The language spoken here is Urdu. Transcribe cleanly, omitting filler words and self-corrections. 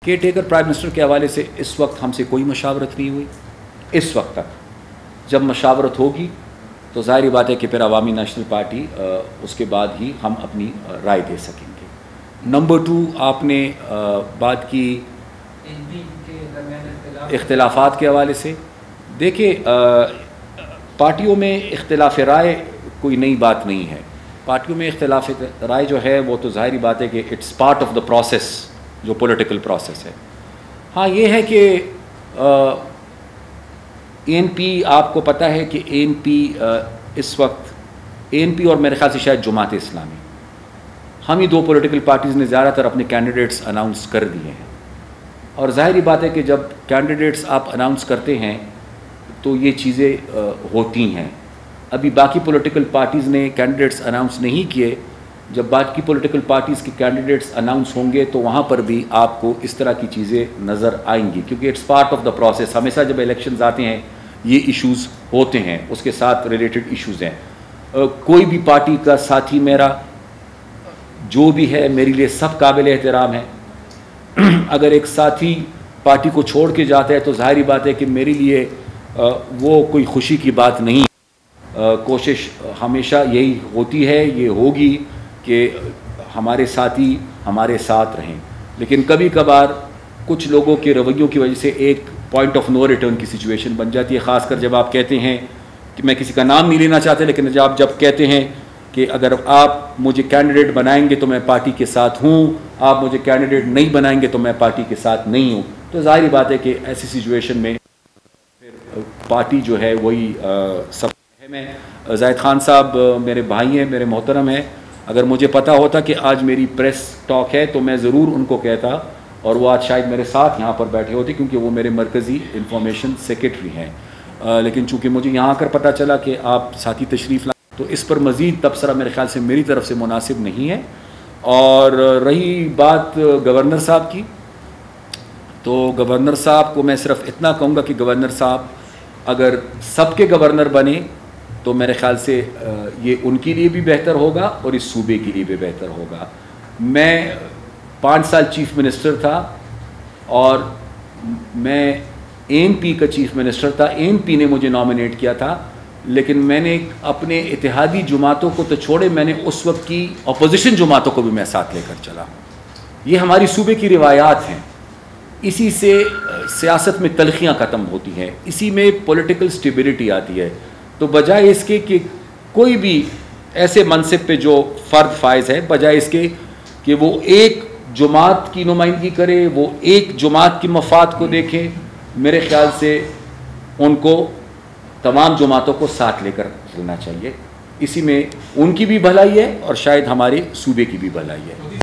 کیئر ٹیکر پرائم منسٹر کے حوالے سے اس وقت ہم سے کوئی مشاورت نہیں ہوئی اس وقت تک. جب مشاورت ہوگی تو ظاہری بات ہے کہ پھر عوامی نیشنل پارٹی اس کے بعد ہی ہم اپنی رائے دے سکیں گے. نمبر 2 آپ نے بات کی اختلافات کے حوالے سے. دیکھیے پارٹیوں میں اختلاف رائے کوئی نئی بات نہیں ہے. پارٹیوں میں اختلاف رائے جو ہے وہ تو ظاہری بات ہے کہ it's part of the process جو پولیٹیکل پروسیس ہے. ہاں یہ ہے کہ ANP آپ کو پتہ ہے کہ ANP اس وقت ANP اور میرے خیال سے شاید جماعت اسلامی ہم ہی 2 پولیٹیکل پارٹیز نے زیادہ تر اپنے کینڈیڈیٹس اناؤنس کر دیے ہیں. اور ظاہری بات ہے کہ جب کینڈیڈیٹس آپ اناؤنس کرتے ہیں تو یہ چیزیں ہوتی ہیں. ابھی باقی پولیٹیکل پارٹیز نے کینڈیڈیٹس اناؤنس نہیں کیے. جب باقی پولیٹیکل پارٹیز کے کینڈیڈیٹس اناؤنس ہوں گے تو وہاں پر بھی آپ کو اس طرح کی چیزیں نظر آئیں گی, کیونکہ it's part of the process. ہمیشہ جب الیکشنز آتے ہیں یہ ایشوز ہوتے ہیں, اس کے ساتھ ریلیٹڈ ایشوز ہیں. کوئی بھی پارٹی کا ساتھی میرا جو بھی ہے میرے لیے سب قابل احترام ہے. اگر ایک ساتھی پارٹی کو چھوڑ کے جاتا ہے تو ظاہری بات ہے کہ میرے لیے وہ کوئی خوشی کی بات نہیں. کوشش ہمیشہ یہی ہوتی ہے, یہ ہوگی کہ ہمارے ساتھی ہمارے ساتھ رہیں. لیکن کبھی کبھار کچھ لوگوں کے رویوں کی وجہ سے ایک پوائنٹ آف نو ریٹرن کی سچویشن بن جاتی ہے, خاص کر جب آپ کہتے ہیں کہ میں کسی کا نام نہیں لینا چاہتے, لیکن جب کہتے ہیں کہ اگر آپ مجھے کینڈیڈیٹ بنائیں گے تو میں پارٹی کے ساتھ ہوں, آپ مجھے کینڈیڈیٹ نہیں بنائیں گے تو میں پارٹی کے ساتھ نہیں ہوں. تو ظاہری بات ہے کہ ایسی سچویشن میں پھر پارٹی جو ہے وہی سب ہے. زاہد خان صاحب میرے بھائی ہیں, میرے محترم ہیں. اگر مجھے پتہ ہوتا کہ آج میری پریس ٹاک ہے تو میں ضرور ان کو کہتا, اور وہ آج شاید میرے ساتھ یہاں پر بیٹھے ہوتے کیونکہ وہ میرے مرکزی انفارمیشن سیکرٹری ہیں. لیکن چونکہ مجھے یہاں آ کر پتہ چلا کہ آپ ساتھی تشریف لائیں تو اس پر مزید تبصرہ میرے خیال سے میری طرف سے مناسب نہیں ہے. اور رہی بات گورنر صاحب کی, تو گورنر صاحب کو میں صرف اتنا کہوں گا کہ گورنر صاحب اگر سب کے گورنر بنے تو میرے خیال سے یہ ان کے لیے بھی بہتر ہوگا اور اس صوبے کے لیے بھی بہتر ہوگا. میں 5 سال چیف منسٹر تھا اور میں ANP کا چیف منسٹر تھا. ANP نے مجھے نامنیٹ کیا تھا, لیکن میں نے اپنے اتحادی جماعتوں کو تو چھوڑے, میں نے اس وقت کی اپوزیشن جماعتوں کو بھی میں ساتھ لے کر چلا. یہ ہماری صوبے کی روایات ہیں. اسی سے سیاست میں تلخیاں ختم ہوتی ہیں, اسی میں پولیٹیکل سٹیبلٹی آتی ہے. تو بجائے اس کے کہ کوئی بھی ایسے منصب پہ جو فرد فائز ہے, بجائے اس کے کہ وہ ایک جماعت کی نمائندگی کرے, وہ ایک جماعت کی مفاد کو دیکھے, میرے خیال سے ان کو تمام جماعتوں کو ساتھ لے کر چلنا چاہیے. اسی میں ان کی بھی بھلائی ہے اور شاید ہمارے صوبے کی بھی بھلائی ہے.